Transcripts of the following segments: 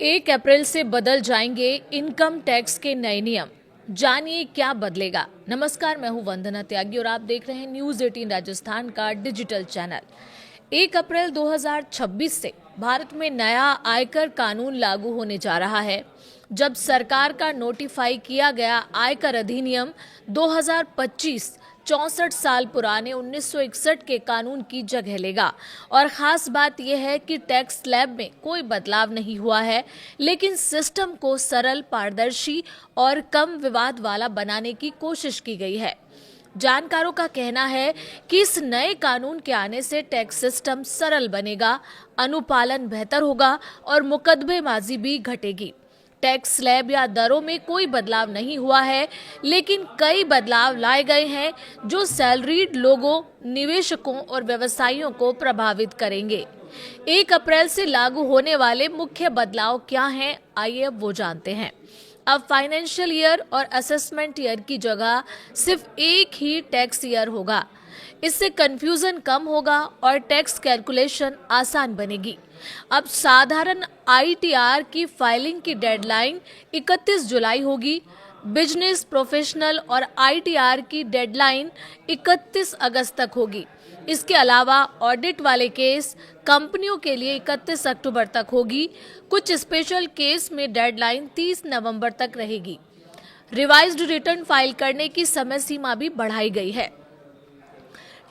1 अप्रैल से बदल जाएंगे इनकम टैक्स के नए नियम। जानिए क्या बदलेगा। नमस्कार, मैं हूं वंदना त्यागी और आप देख रहे हैं न्यूज 18 राजस्थान का डिजिटल चैनल। 1 अप्रैल 2026 से भारत में नया आयकर कानून लागू होने जा रहा है। जब सरकार का नोटिफाई किया गया आयकर अधिनियम 2025 64 साल पुराने 1961 के कानून की जगह लेगा। और खास बात यह है कि टैक्स स्लैब में कोई बदलाव नहीं हुआ है, लेकिन सिस्टम को सरल, पारदर्शी और कम विवाद वाला बनाने की कोशिश की गई है। जानकारों का कहना है कि इस नए कानून के आने से टैक्स सिस्टम सरल बनेगा, अनुपालन बेहतर होगा और मुकदमेबाजी भी घटेगी। टैक्स स्लैब या दरों में कोई बदलाव नहीं हुआ है, लेकिन कई बदलाव लाए गए हैं जो सैलरीड लोगों, निवेशकों और व्यवसायियों को प्रभावित करेंगे। 1 अप्रैल से लागू होने वाले मुख्य बदलाव क्या हैं, आइए अब वो जानते हैं। अब फाइनेंशियल ईयर और असेसमेंट ईयर की जगह सिर्फ एक ही टैक्स ईयर होगा। इससे कंफ्यूजन कम होगा और टैक्स कैलकुलेशन आसान बनेगी। अब साधारण आईटीआर की फाइलिंग की डेडलाइन 31 जुलाई होगी। बिजनेस, प्रोफेशनल और आईटीआर की डेडलाइन 31 अगस्त तक होगी। इसके अलावा ऑडिट वाले केस कंपनियों के लिए 31 अक्टूबर तक होगी। कुछ स्पेशल केस में डेडलाइन 30 नवंबर तक रहेगी। रिवाइज्ड रिटर्न फाइल करने की समय सीमा भी बढ़ाई गई है।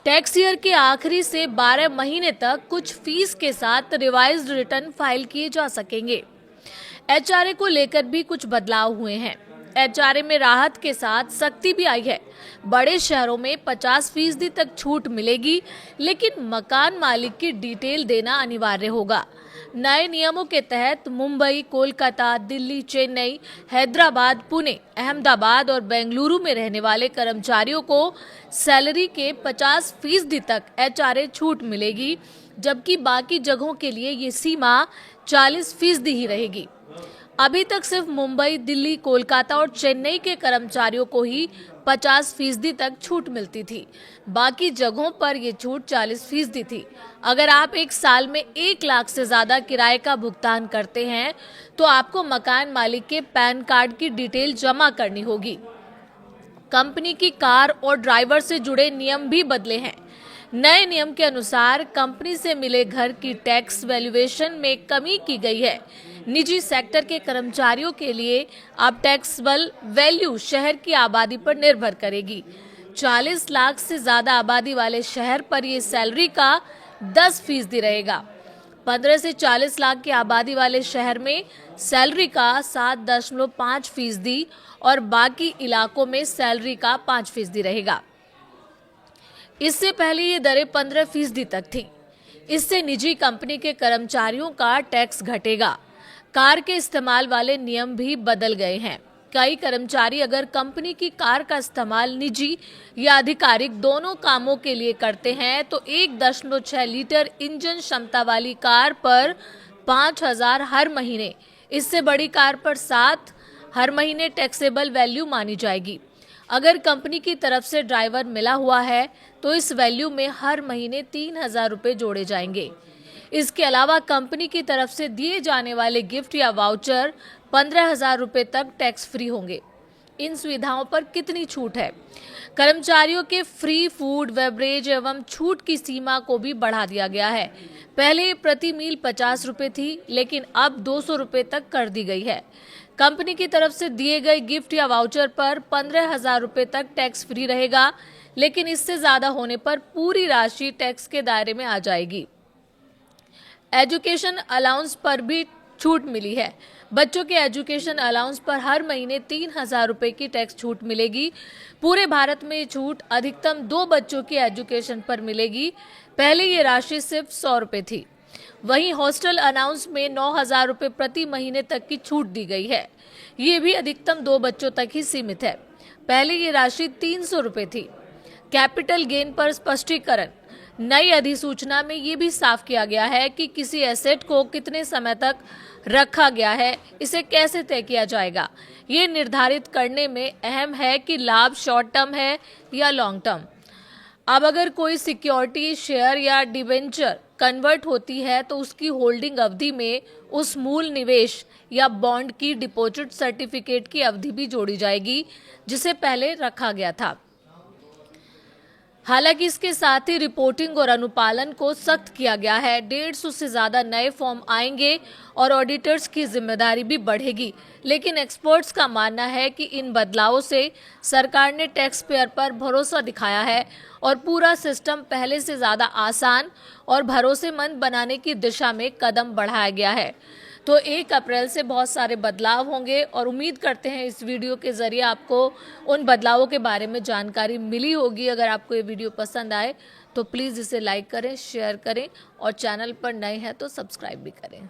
टैक्स ईयर के आखिरी से 12 महीने तक कुछ फीस के साथ रिवाइज्ड रिटर्न फाइल किए जा सकेंगे। एचआरए को लेकर भी कुछ बदलाव हुए हैं। एचआरए में राहत के साथ सख्ती भी आई है। बड़े शहरों में 50% तक छूट मिलेगी, लेकिन मकान मालिक की डिटेल देना अनिवार्य होगा। नए नियमों के तहत मुंबई, कोलकाता, दिल्ली, चेन्नई, हैदराबाद, पुणे, अहमदाबाद और बेंगलुरु में रहने वाले कर्मचारियों को सैलरी के 50% तक एचआरए छूट मिलेगी, जबकि बाकी जगहों के लिए ये सीमा 40% ही रहेगी। अभी तक सिर्फ मुंबई, दिल्ली, कोलकाता और चेन्नई के कर्मचारियों को ही 50% तक छूट मिलती थी। बाकी जगहों पर यह छूट 40% थी। अगर आप एक साल में 1 लाख से ज्यादा किराए का भुगतान करते हैं तो आपको मकान मालिक के पैन कार्ड की डिटेल जमा करनी होगी। कंपनी की कार और ड्राइवर से जुड़े नियम भी बदले हैं। नए नियम के अनुसार कंपनी से मिले घर की टैक्स वैल्यूएशन में कमी की गई है। निजी सेक्टर के कर्मचारियों के लिए अब टैक्सेबल वैल्यू शहर की आबादी पर निर्भर करेगी। 40 लाख से ज्यादा आबादी वाले शहर पर ये सैलरी का 10% रहेगा। 15 से 40 लाख की आबादी वाले शहर में सैलरी का 7.5% और बाकी इलाकों में सैलरी का 5% रहेगा। इससे पहले ये दरें 15% तक थी। इससे निजी कंपनी के कर्मचारियों का टैक्स घटेगा। कार के इस्तेमाल वाले नियम भी बदल गए हैं। कई कर्मचारी अगर कंपनी की कार का इस्तेमाल निजी या आधिकारिक दोनों कामों के लिए करते हैं तो 1.6 लीटर इंजन क्षमता वाली कार पर 5,000 हर महीने, इससे बड़ी कार पर 7 हर महीने टैक्सेबल वैल्यू मानी जाएगी। अगर कंपनी की तरफ से ड्राइवर मिला हुआ है तो इस वैल्यू में हर महीने 3,000 रुपये जोड़े जाएंगे। इसके अलावा कंपनी की तरफ से दिए जाने वाले गिफ्ट या वाउचर 15,000 रुपये तक टैक्स फ्री होंगे। इन सुविधाओं पर कितनी छूट है? कर्मचारियों के फ्री फूड, बेवरेज एवं छूट की सीमा को भी बढ़ा दिया गया है। पहले प्रति मील 50 रुपये थी, लेकिन अब 200 रुपये तक कर दी गई है। कंपनी की तरफ से दिए गए गिफ्ट या वाउचर पर 15,000 रुपये तक टैक्स फ्री रहेगा, लेकिन इससे ज्यादा होने पर पूरी राशि टैक्स के दायरे में आ जाएगी। एजुकेशन अलाउंस पर भी छूट मिली है। बच्चों के एजुकेशन अलाउंस पर हर महीने 3,000 रुपये की टैक्स छूट मिलेगी। पूरे भारत में ये छूट अधिकतम 2 बच्चों की एजुकेशन पर मिलेगी। पहले ये राशि सिर्फ 100 रुपये थी। वहीं हॉस्टल अलाउंस में 9,000 रुपये प्रति महीने तक की छूट दी गई है। ये भी अधिकतम 2 बच्चों तक ही सीमित है। पहले ये राशि 300 रुपये थी। कैपिटल गेन पर स्पष्टीकरण। नई अधिसूचना में ये भी साफ किया गया है कि किसी एसेट को कितने समय तक रखा गया है, इसे कैसे तय किया जाएगा। ये निर्धारित करने में अहम है कि लाभ शॉर्ट टर्म है या लॉन्ग टर्म। अब अगर कोई सिक्योरिटी, शेयर या डिबेंचर कन्वर्ट होती है तो उसकी होल्डिंग अवधि में उस मूल निवेश या बॉन्ड की डिपॉजिट सर्टिफिकेट की अवधि भी जोड़ी जाएगी जिसे पहले रखा गया था। हालांकि इसके साथ ही रिपोर्टिंग और अनुपालन को सख्त किया गया है। 150 से ज्यादा नए फॉर्म आएंगे और ऑडिटर्स की जिम्मेदारी भी बढ़ेगी। लेकिन एक्सपर्ट्स का मानना है कि इन बदलावों से सरकार ने टैक्स पेयर पर भरोसा दिखाया है और पूरा सिस्टम पहले से ज्यादा आसान और भरोसेमंद बनाने की दिशा में कदम बढ़ाया गया है। तो 1 अप्रैल से बहुत सारे बदलाव होंगे और उम्मीद करते हैं इस वीडियो के जरिए आपको उन बदलावों के बारे में जानकारी मिली होगी। अगर आपको ये वीडियो पसंद आए तो प्लीज़ इसे लाइक करें, शेयर करें और चैनल पर नए हैं तो सब्सक्राइब भी करें।